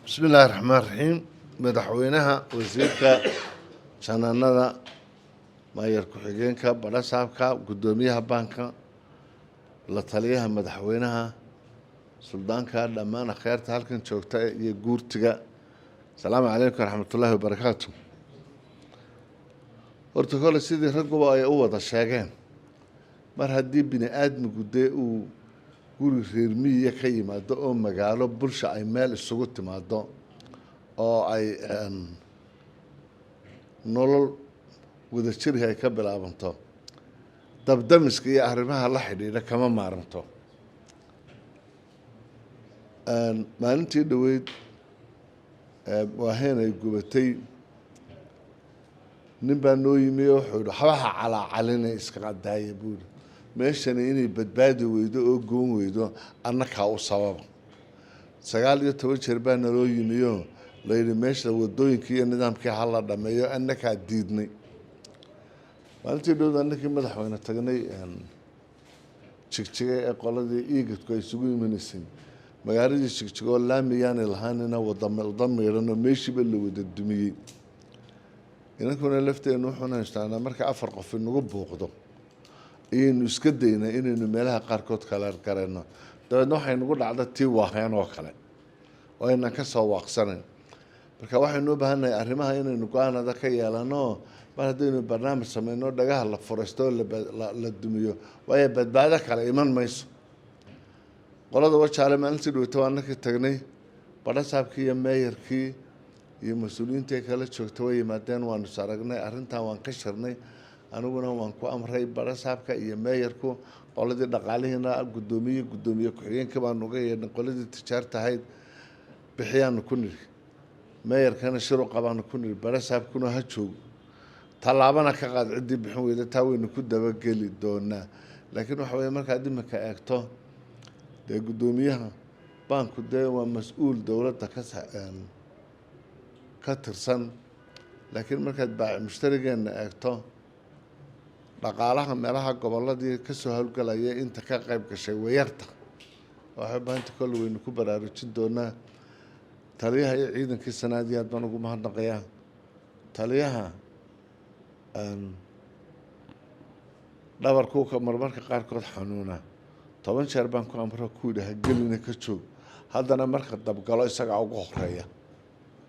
بسم الله الرحمن الرحيم مدحوينها وزيرka shanaanada maayar ku-xigeenka barasaabka gudoomiyaha banka la taliyaha madaxweynaha suldaanka dhammaan khayrta halkan joogta iyo guurtiga salaamu calaykum waraxmatullaahi wabarakaatu horta kole sidii ragguba ay u wada sheegeen mar haddii bini aadmigu dee uu guri reer miyiga ka yimaado oo magaalo bulsha ay meel isugu timaado oo ay nolol wadajir ay ka bilaabanto dabdamiska iyo arrimaha la xidhiidha kama maaranto maalintii dhaweyd waaheen ay gubatay nin baa noo yimi oo wuxuu yidhi waxbaha calaacalinay iska qadaaya buuri meeshani inay badbaadi weydo oo goon weydo annakaa u sababa 19 jeer baa naloo yimiyo la yidhi meesha wadooyinkii iyo nidaamkii hala dhameeyo annakaa diidnay maalintii dhowda annakii madaxweyne tagnay jigjiga ee qoladii iigadku ay isugu imanaysay magaaladii jigjiga oo laamiyaanay lahaanina wada miidhanoo meeshiiba la wada dumiyey inankuna lafteenu wuxuuna haystaanaa marka 4 qof inagu buuqdo ayaynu iska daynaa inaynu meelaha qaarkood kala garayno dabeedna waxay nagu dhacda tii waaheen oo kale oo aynan ka soo waaqsanayn marka waxaynu u baahannahay arrimaha inaynu go-aanada ka yeelano mar haddaynu barnaamij samayno dhagaha la furaysto la dumiyo waayo badbaado kale iman mayso qolada wajaale maalintii dhaweyta waa annakii tagnay barasaabkii iyo meeyarkii iyo mas-uuliyiintii kala joogta way yimaadeen waanu is aragnay arrintan waan ka shirnay aniguna waan ku amray barasaabka iyo meeyarku qoladii dhaqaalihiina gudoomiye ku-xigeenka baanu uga yeedhnay qoladii tijaarta ahayd bixiyaanu ku niri meeyarkana shiru qabaanu ku niri barasaabkuna ha joogo tallaabana ka qaad ciddii bixin weyda taa waynu ku dabageli doonaa laakiin waxa weye markaad iminka eegto dee gudoomiyaha baanku dee waa mas-uul dowladda ka tirsan laakiin markaad baaci mushtarigeena eegto dhaqaalaha meelaha gobolladii ka soo howlgalaya inta ka qayb gashay wayarta waxay baahanta kolle waynu ku baraarujin doonaa taliyaha iyo ciidankii sanaadii aad baan ugu mahadnaqayaa taliyaha dhabarkuuka marmarka qaarkood xanuuna 10 jeer baan ku amro ku yidhaha gelina ka joog haddana marka dabgalo isagaa ugu horeeya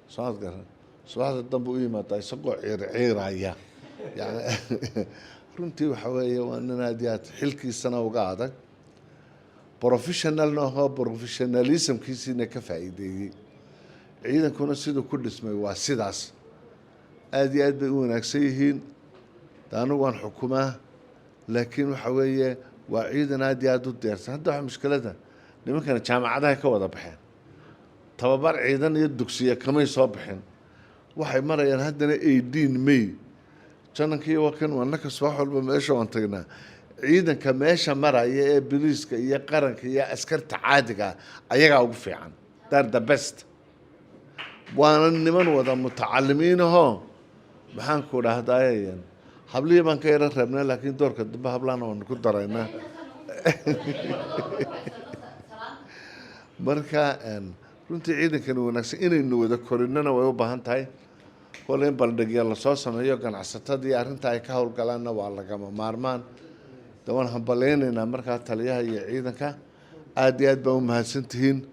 sooad garan subaxda dambe u yimaadaa isagoo ciirciiraya yani runtii waxa weeye waa nin aad iyo aad xilkiisana uga adag professionalna ahoo professionalismkiisiina ka faa'iideeyey ciidankuna siduu ku dhismay waa sidaas aad iyo aad bay u wanaagsan yihiin anigu waan xukumaa laakiin waxa weeye waa ciidan aad iyo aad u diyaarsan hadda waxa mushkilada nimankana jaamacadaha ka wada baxeen tababar ciidan iyo dugsiya kamay soo bixin waxay marayaan haddana 18 May janankii wakan wanaka subax walba meesha waan tagnaa ciidanka meesha maraya ee biliiska iyo qaranka iyo askarta caadiga ayagaa ugu fiican they're the best waana niman wada mutacalimiin ahoo maxaan ku dhahdaayeen hablihii baan ka yara reebnay laakiin doorka dambe hablaana waanu ku daraynaa marka runtii ciidankani wanaagsan inaynu wada korinana way u baahan tahay kole in baldhigya lasoo sameeyo ganacsatadii arrinta ay ka howlgalaanna waa lagama maarmaan dawaan hambaleynaynaa markaa taliyaha iyo ciidanka aad iyo aad baa u mahadsantihiin